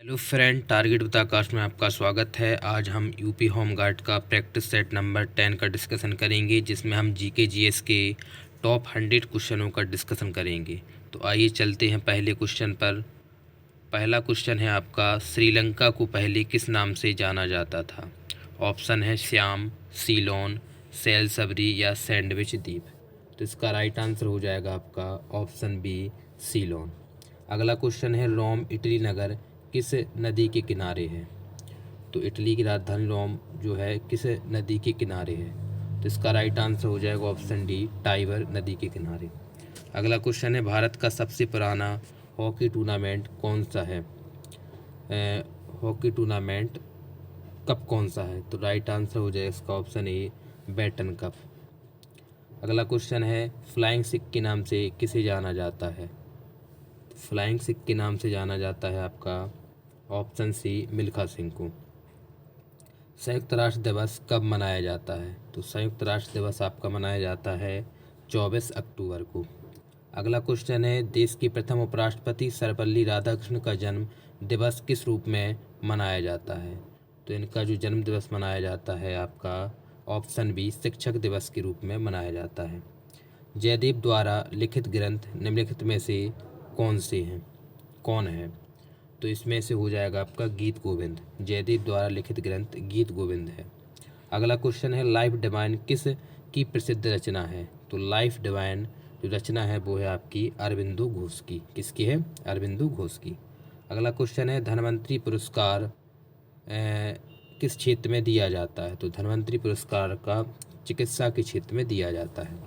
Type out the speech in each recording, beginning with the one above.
Hello friend, target with आकाश में आपका स्वागत है। आज हम यूपी होम गार्ड का प्रैक्टिस सेट नंबर 10 का डिस्कशन करेंगे, जिसमें हम जीके जीएस के टॉप 100 क्वेश्चनों का डिस्कशन करेंगे। तो आइए चलते हैं पहले क्वेश्चन पर। पहला क्वेश्चन है आपका, श्रीलंका को पहले किस नाम से जाना जाता था? ऑप्शन है श्याम, सीलोन, सेलसबरी या सैंडविच द्वीप। तो इसका राइट आंसर हो जाएगा आपका ऑप्शन बी, सीलोन। अगला क्वेश्चन है, रोम इटली नगर किस नदी के किनारे है? तो इटली की राजधानी रोम जो है किस नदी के किनारे है? तो इसका राइट आंसर हो जाएगा ऑप्शन डी, टाइबर नदी के किनारे। अगला क्वेश्चन है, भारत का सबसे पुराना हॉकी टूर्नामेंट कौन सा है? हॉकी टूर्नामेंट कप कौन सा है? तो राइट आंसर हो जाएगा इसका ऑप्शन ए, बैटन कप। अगला क्वेश्चन है, फ्लाइंग सिख के नाम से किसे जाना जाता है? फ्लाइंग सिख के नाम से जाना जाता है आपका ऑप्शन सी, मिल्खा सिंह को। संयुक्त राष्ट्र दिवस कब मनाया जाता है? तो संयुक्त राष्ट्र दिवस आपका मनाया जाता है 24 अक्टूबर को। अगला क्वेश्चन है, देश की प्रथम उपराष्ट्रपति सर्वपल्ली राधाकृष्ण का जन्म दिवस किस रूप में मनाया जाता है? तो इनका जो जन्म दिवस मनाया जाता है आपका ऑप्शन बी, शिक्षक दिवस के रूप में मनाया जाता है। जयदेव द्वारा लिखित ग्रंथ निम्नलिखित में से कौन है? तो इसमें से हो जाएगा आपका गीत गोविंद। जयदेव द्वारा लिखित ग्रंथ गीत गोविंद है। अगला क्वेश्चन है, लाइफ डिवाइन किस की प्रसिद्ध रचना है? तो लाइफ डिवाइन जो रचना है वो है आपकी अरविंदो घोष की। किसकी है? अरविंदो घोष की। अगला क्वेश्चन है, धन्वंतरि पुरस्कार किस क्षेत्र में दिया जाता है? तो धन्वंतरि पुरस्कार का चिकित्सा के क्षेत्र में दिया जाता है।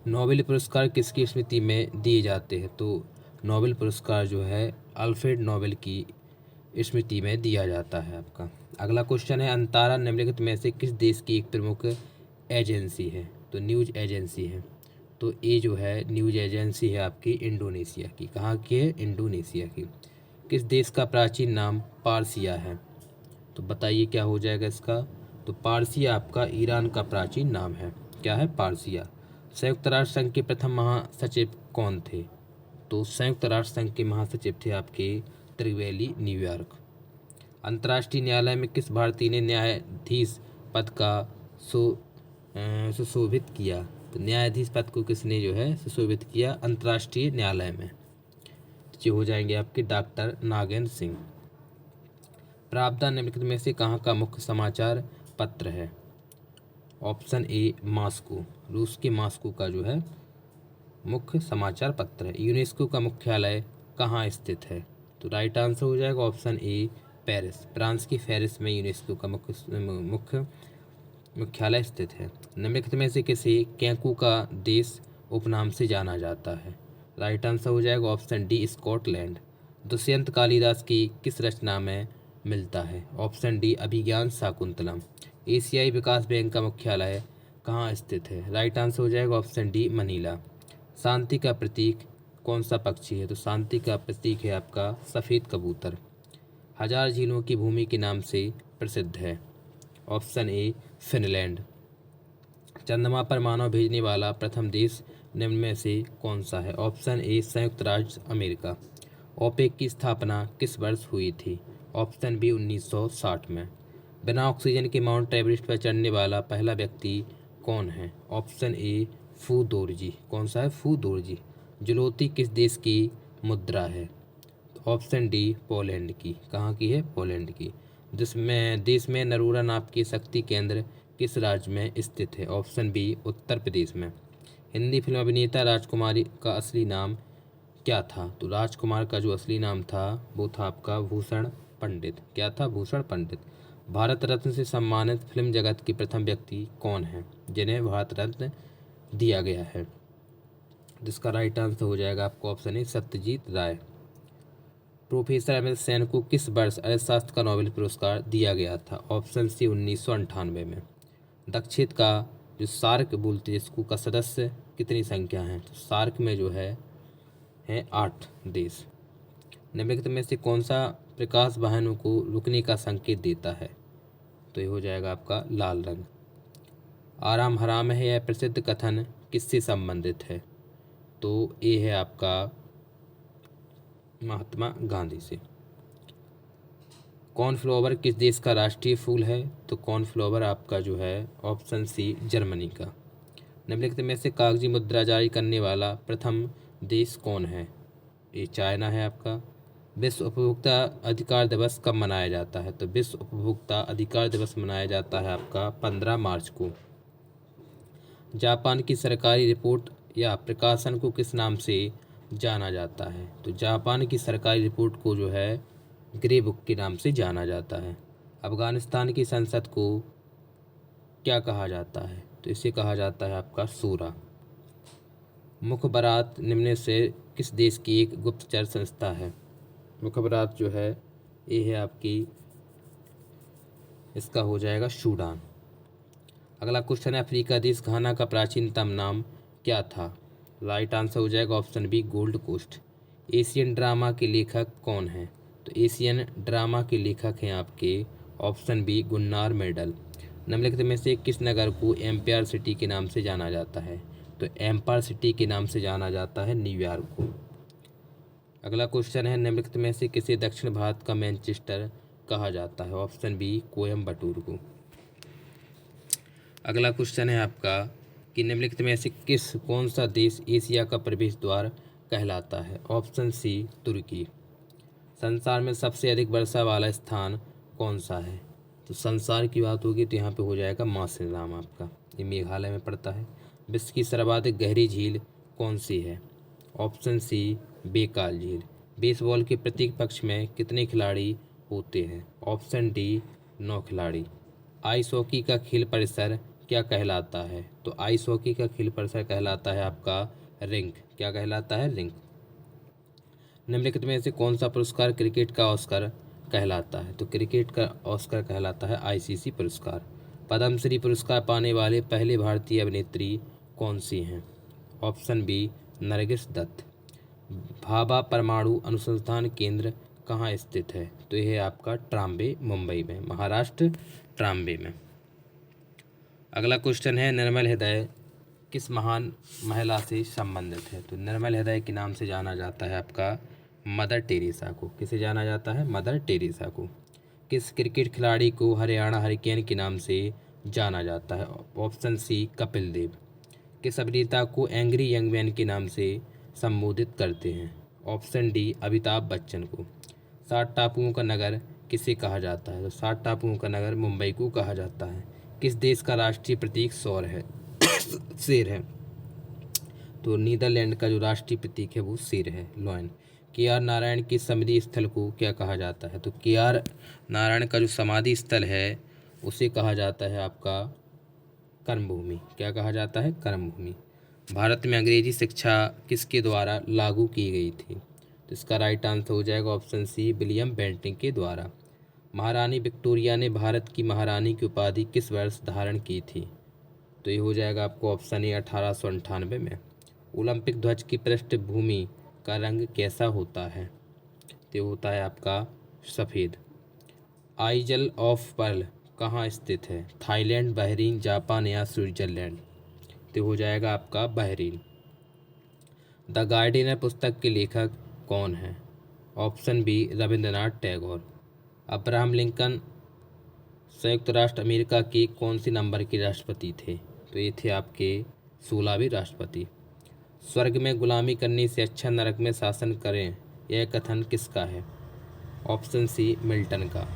नोबेल पुरस्कार किसकी स्मृति में दिए जाते हैं? तो नोबेल पुरस्कार जो है अल्फ्रेड नोबेल की स्मृति में दिया जाता है आपका। अगला क्वेश्चन है, अंतारा निम्नलिखित में से किस देश की एक प्रमुख एजेंसी है? तो न्यूज एजेंसी है। तो ये जो है न्यूज एजेंसी है आपकी इंडोनेशिया की। कहाँ की है? इंडोनेशिया की। किस देश का प्राचीन नाम पारसिया है? तो बताइए क्या हो जाएगा इसका? तो पारसिया आपका ईरान का प्राचीन नाम है। क्या है? पारसिया। संयुक्त राष्ट्र संघ के प्रथम महासचिव कौन थे? तो संयुक्त राष्ट्र संघ के महासचिव थे आपके त्रिवेली न्यूयॉर्क। अंतर्राष्ट्रीय न्यायालय में किस भारतीय ने न्यायाधीश पद का सुशोभित किया? तो न्यायाधीश पद को किसने जो है सुशोभित किया अंतर्राष्ट्रीय न्यायालय में? ये हो जाएंगे आपके डॉक्टर नागेंद्र सिंह। प्रावधान निम्नलिखित में से कहाँ का मुख्य समाचार पत्र है? ऑप्शन ए, मॉस्को। रूस के मॉस्को का जो है मुख्य समाचार पत्र है। यूनेस्को का मुख्यालय कहाँ स्थित है? तो राइट आंसर हो जाएगा ऑप्शन ए, पेरिस। फ्रांस की पेरिस में यूनेस्को का मुख्यालय स्थित है। निम्नलिखित में से किसे कैंकू का देश उपनाम से जाना जाता है? राइट आंसर हो जाएगा option D, Scotland. Dushyant Kalidas की किस रचना में मिलता है? ऑप्शन डी, अभिज्ञान शाकुंतलम। एशियाई विकास बैंक का मुख्यालय कहाँ स्थित है? राइट आंसर हो जाएगा ऑप्शन डी, मनीला। शांति का प्रतीक कौन सा पक्षी है? तो शांति का प्रतीक है आपका सफ़ेद कबूतर। हजार झीलों की भूमि के नाम से प्रसिद्ध है? ऑप्शन ए, फिनलैंड। चंद्रमा पर मानव भेजने वाला प्रथम देश निम्न में से कौन सा है? ऑप्शन ए, संयुक्त राज्य अमेरिका। ओपेक की स्थापना किस वर्ष हुई थी? ऑप्शन बी, 1960 में। बिना ऑक्सीजन के माउंट एवरेस्ट पर चढ़ने वाला पहला व्यक्ति कौन है? ऑप्शन ए, फू दोरजी। कौन सा है? फू दोरजी। जुलोती किस देश की मुद्रा है? ऑप्शन डी, पोलैंड की। कहाँ की है? पोलैंड की। जिसमें देश में नरूरा नाप के शक्ति केंद्र किस राज्य में स्थित है? ऑप्शन बी, उत्तर प्रदेश में। हिंदी फिल्म अभिनेता राजकुमारी का असली नाम क्या था? तो राजकुमार का जो असली नाम था वो था आपका भूषण पंडित। क्या था? भूषण पंडित। भारत रत्न से सम्मानित फिल्म जगत के प्रथम व्यक्ति कौन है जिन्हें भारत रत्न दिया गया है? जिसका राइट आंसर हो जाएगा आपको option A, Satyajit Ray. Professor Amit Sen को किस वर्ष अर्थशास्त्र का नोबेल पुरस्कार दिया गया था? ऑप्शन सी, 1998 में। दक्षिण का जो सार्क बोलते इसको का सदस्य कितनी संख्या है? तो सार्क में जो है 8 देश। निम्नलिखित में से कौन सा प्रकाश वाहनों को रुकने का संकेत देता है? तो ये हो जाएगा आपका लाल रंग। आराम हराम है यह प्रसिद्ध कथन किससे संबंधित है? तो ये है आपका महात्मा गांधी से। कॉर्नफ्लोवर किस देश का राष्ट्रीय फूल है? तो कॉर्नफ्लोवर आपका जो है ऑप्शन सी जर्मनी का। निम्नलिखित में से कागजी मुद्रा जारी करने वाला प्रथम देश कौन है? ये चाइना है आपका। विश्व उपभोक्ता अधिकार दिवस कब मनाया जाता है? तो विश्व उपभोक्ता अधिकार दिवस मनाया जाता है आपका 15 मार्च को। जापान की सरकारी रिपोर्ट या प्रकाशन को किस नाम से जाना जाता है? तो जापान की सरकारी रिपोर्ट को जो है ग्रे बुक के नाम से जाना जाता है। अफगानिस्तान की संसद को क्या कहा जाता है? तो इसे कहा जाता है आपका शूरा। मुखबरात निम्न से किस देश की एक गुप्तचर संस्था है? मुखबरात जो है ये है आपकी, इसका हो जाएगा सूडान। अगला क्वेश्चन है, अफ्रीका देश घाना का प्राचीनतम नाम क्या था? राइट आंसर हो जाएगा option B Gold Coast. Asian drama के लेखक कौन है? तो एशियन ड्रामा के लेखक हैं आपके ऑप्शन बी गुन्नार मेडल। निम्नलिखित में से किस नगर को एम्पायर सिटी के नाम से जाना जाता है? तो एम्पायर सिटी के नाम से जाना जाता है न्यूयॉर्क को। अगला क्वेश्चन है, निम्नलिखित में से किसे दक्षिण भारत का मैनचेस्टर कहा जाता है? ऑप्शन बी कोयम्बटूर को। अगला क्वेश्चन है आपका कि निम्नलिखित में से कौन सा देश एशिया का प्रवेश द्वार कहलाता है? ऑप्शन सी तुर्की। संसार में सबसे अधिक वर्षा वाला स्थान कौन सा है? तो संसार की बात होगी तो यहाँ पे हो जाएगा मासिनराम आपका, ये मेघालय में पड़ता है। विश्व की सर्वाधिक गहरी झील कौन सी है? ऑप्शन सी बेकाल झील। बेसबॉल के प्रत्येक पक्ष में कितने खिलाड़ी होते हैं? ऑप्शन डी 9 खिलाड़ी। आइस हॉकी का खेल परिसर क्या कहलाता है? तो आइस हॉकी का खेल परिसर कहलाता है आपका रिंक। क्या कहलाता है? रिंक। निम्नलिखित में से कौन सा पुरस्कार क्रिकेट का ऑस्कर कहलाता है? तो क्रिकेट का ऑस्कर कहलाता है आईसीसी पुरस्कार। पद्मश्री पुरस्कार पाने वाले पहले भारतीय अभिनेत्री कौन सी हैं? Option B Nargis Dutt. भाभा परमाणु अनुसंधान केंद्र कहाँ स्थित है? तो यह है आपका ट्राम्बे, मुंबई में, महाराष्ट्र, ट्राम्बे में। अगला क्वेश्चन है, निर्मल हृदय किस महान महिला से संबंधित है? तो निर्मल हृदय के नाम से जाना जाता है आपका मदर टेरेसा को। किसे जाना जाता है? मदर टेरेसा को। किस क्रिकेट खिलाड़ी को हरियाणा हरिकेन के नाम से जाना जाता है? ऑप्शन सी कपिल देव। किस अभिनेता को एंग्री यंग मैन के नाम से संबोधित करते हैं? ऑप्शन डी अमिताभ बच्चन को। 7 टापुओं का नगर किसे कहा जाता है? तो 7 टापुओं का नगर मुंबई को कहा जाता है। किस देश का राष्ट्रीय प्रतीक सौर है? शेर है। तो नीदरलैंड का जो राष्ट्रीय प्रतीक है वो शेर है, लॉयन। के आर नारायण की समाधि स्थल को क्या कहा जाता है? तो के आर नारायण का जो समाधि स्थल है उसे कहा जाता है आपका कर्मभूमि। क्या कहा जाता है? कर्मभूमि। भारत में अंग्रेजी शिक्षा किसके द्वारा लागू की गई थी? तो इसका राइट आंसर हो जाएगा ऑप्शन सी विलियम बेंटिंक के द्वारा। महारानी विक्टोरिया ने भारत की महारानी की उपाधि किस वर्ष धारण की थी? तो ये हो जाएगा आपको ऑप्शन ए 1898 में। ओलंपिक ध्वज की पृष्ठभूमि का रंग कैसा होता है? तो होता है आपका सफ़ेद। आइजल ऑफ पर्ल कहाँ स्थित है? थाईलैंड, बहरीन, जापान या स्विट्जरलैंड? तो हो जाएगा आपका बहरीन। द गार्डियन पुस्तक के लेखक कौन है? Option B Rabindranath Tagore. Abraham Lincoln संयुक्त राष्ट्र अमेरिका के कौन सी नंबर के राष्ट्रपति थे? तो ये थे आपके 16वें राष्ट्रपति। स्वर्ग में गुलामी करने से अच्छा नरक में शासन करें, यह कथन किसका है? ऑप्शन सी मिल्टन का।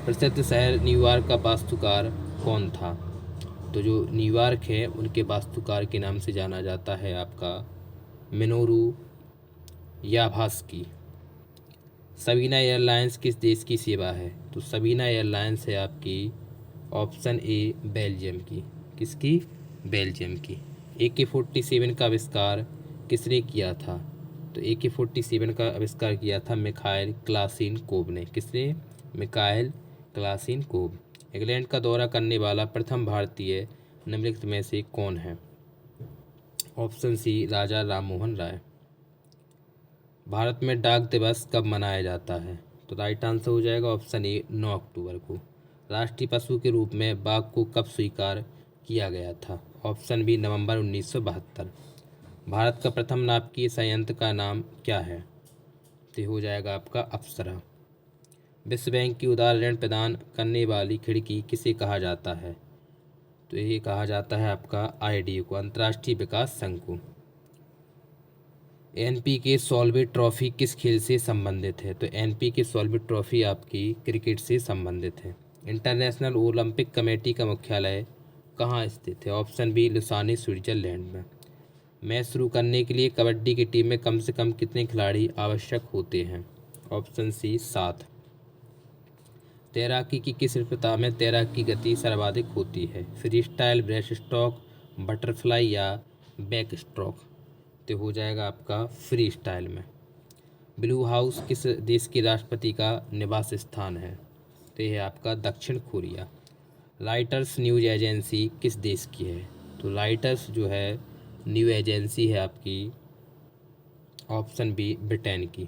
प्रसिद्ध शहर न्यूयॉर्क का वास्तुकार कौन था? तो जो न्यूयॉर्क है उनके वास्तुकार के नाम से जाना जाता है आपका मिनोरू याभास्की। सबीना एयरलाइंस किस देश की सेवा है? तो सबीना एयरलाइंस है आपकी ऑप्शन ए बेल्जियम की। किसकी? बेल्जियम की। AK-47 का आविष्कार किसने किया था? तो AK-47 का आविष्कार किया था मिखाइल क्लाशिनकोव ने। किसने? मिखाइल क्लाशिनकोव। इंग्लैंड का दौरा करने वाला प्रथम भारतीय निम्नलिखित में से कौन है? ऑप्शन सी राजा राममोहन राय। भारत में डाक दिवस कब मनाया जाता है? तो राइट आंसर हो जाएगा ऑप्शन ए 9 अक्टूबर को। राष्ट्रीय पशु के रूप में बाघ को कब स्वीकार किया गया था? ऑप्शन बी नवंबर 1972। भारत का प्रथम नाभिकीय संयंत्र का नाम क्या है? तो हो जाएगा आपका अप्सरा। विश्व बैंक की उदार ऋण प्रदान करने वाली खिड़की किसे कहा जाता है? तो ये कहा जाता है आपका IDA को, अंतर्राष्ट्रीय विकास संघ को। NPK सॉल्वेट ट्रॉफी किस खेल से संबंधित है? तो NPK सॉल्वेट ट्रॉफी आपकी क्रिकेट से संबंधित है। इंटरनेशनल ओलंपिक कमेटी का मुख्यालय कहाँ स्थित है? ऑप्शन बी लुसाने, स्विट्जरलैंड में। मैच शुरू करने के लिए कबड्डी की टीम में कम से कम कितने खिलाड़ी आवश्यक होते हैं? Option C 7। तैराकी की किस प्रथा में तैराकी की गति सर्वाधिक होती है? Free style, breast stroke, butterfly या बैक स्ट्रोक? तो हो जाएगा आपका फ्री स्टाइल में। ब्लू हाउस किस देश के राष्ट्रपति का निवास स्थान है? तो यह है आपका दक्षिण कोरिया। राइटर्स न्यूज एजेंसी किस देश की है? तो राइटर्स जो है न्यूज एजेंसी है आपकी, ऑप्शन बी ब्रिटेन की।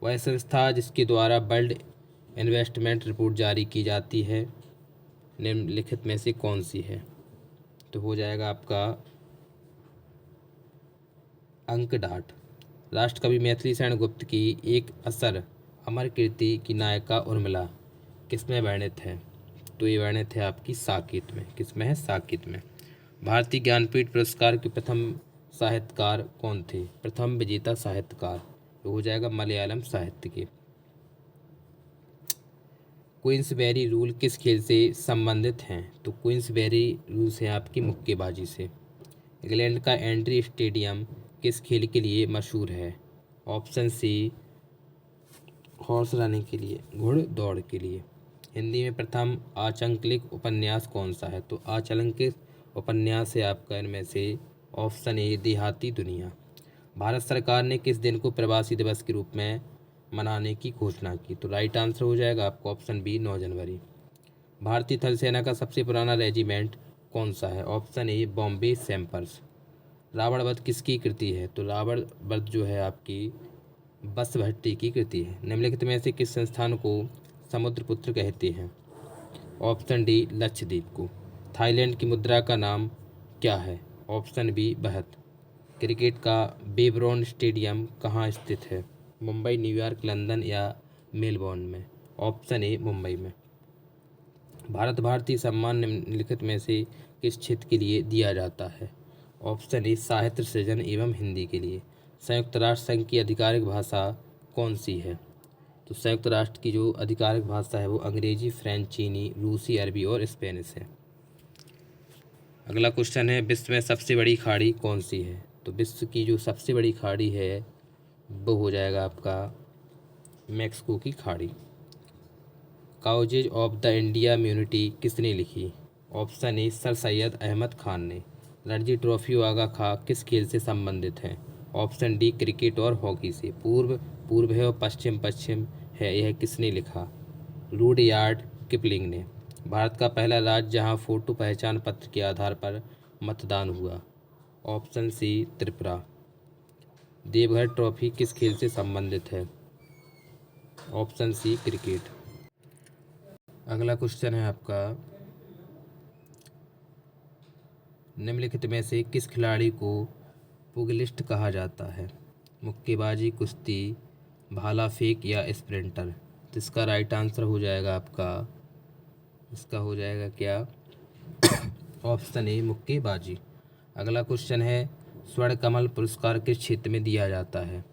वह संस्था जिसके द्वारा वर्ल्ड इन्वेस्टमेंट रिपोर्ट जारी की जाती है निम्नलिखित में से कौन सी है? तो हो जाएगा आपका अंकडाट। राष्ट्रकवि मैथिली शरण गुप्त की एक असर अमर कीर्ति की नायिका उर्मिला किसमें वर्णित है? तो ये वर्णित है आपकी साकेत में। किसमें है? साकेत में। भारतीय ज्ञानपीठ पुरस्कार के प्रथम साहित्यकार कौन थे? प्रथम विजेता साहित्यकार तो हो जाएगा मलयालम साहित्य के। क्वींसबेरी रूल किस खेल से संबंधित हैं? तो क्वींसबेरी रूल्स हैं आपकी मुक्केबाजी से। इंग्लैंड का एंड्री स्टेडियम किस खेल के लिए मशहूर है? ऑप्शन सी हॉर्स रनिंग के लिए, घुड़दौड़ के लिए। हिंदी में प्रथम आचंकलिक उपन्यास कौन सा है? तो आचंकलिक उपन्यास है आपका इनमें से ऑप्शन ए देहाती दुनिया। भारत सरकार ने किस दिन को प्रवासी दिवस के रूप में मनाने की घोषणा की? तो राइट आंसर हो जाएगा आपको ऑप्शन बी 9 जनवरी। भारतीय थल सेना का सबसे पुराना रेजिमेंट कौन सा है? Option A Bombay sappers. Ravan Vadh किसकी कृति है? तो रावण वध जो है आपकी बस भट्टी की कृति है। निम्नलिखित में से किस संस्थान को समुद्रपुत्र कहते हैं? ऑप्शन डी लक्षद्वीप को। थाईलैंड की मुद्रा का नाम क्या है? ऑप्शन बी बहत। क्रिकेट का बेब्रोन स्टेडियम कहाँ स्थित है? मुंबई, न्यूयॉर्क, लंदन या मेलबोर्न में? ऑप्शन ए मुंबई में। भारत भारतीय सम्मान निम्नलिखित में से किस क्षेत्र के लिए दिया जाता है? ऑप्शन ए साहित्य सृजन एवं हिंदी के लिए। संयुक्त राष्ट्र संघ की आधिकारिक भाषा कौन सी है? तो संयुक्त राष्ट्र की जो आधिकारिक भाषा है वो अंग्रेजी, फ्रेंच, चीनी, रूसी, अरबी और स्पेनिश है। अगला क्वेश्चन है विश्व में सबसे बड़ी खाड़ी कौन सी है? तो विश्व की जो सबसे बड़ी खाड़ी है वो हो जाएगा आपका मैक्सिको की खाड़ी। Causes of the India mutiny किसने लिखी? Option A sir Syed Ahmed Khan ने। रणजी ट्रॉफी और आगा खा किस खेल से संबंधित है? ऑप्शन डी क्रिकेट और हॉकी से। पूर्व पूर्व है और पश्चिम पश्चिम है, यह किसने लिखा? रूडयार्ड किपलिंग ने। भारत का पहला राज्य जहां फोटो पहचान पत्र के आधार पर मतदान हुआ? Option C Tripura. Deoghar trophy किस खेल से संबंधित है? Option C cricket. अगला क्वेश्चन है आपका निम्नलिखित में से किस खिलाड़ी को पुगिलिस्ट कहा जाता है? मुक्केबाजी, कुश्ती, भाला फेंक या स्प्रिंटर? तो इसका राइट आंसर हो जाएगा आपका, इसका हो जाएगा क्या? ऑप्शन ए मुक्केबाजी। अगला क्वेश्चन है स्वर्ण कमल पुरस्कार किस क्षेत्र में दिया जाता है?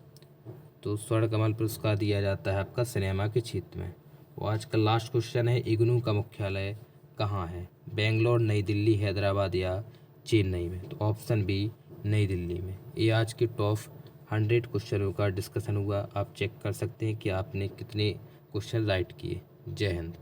तो स्वर्ण कमल पुरस्कार दिया जाता है आपका सिनेमा के क्षेत्र में। वो आज का लास्ट क्वेश्चन है इग्नू का मुख्यालय कहाँ है? बेंगलोर, नई दिल्ली, हैदराबाद या चेन्नई में? तो ऑप्शन बी नई दिल्ली में। ये आज के टॉप 100 क्वेश्चनों का डिस्कशन हुआ। आप चेक कर सकते हैं कि आपने कितने क्वेश्चन राइट किए। जय हिंद।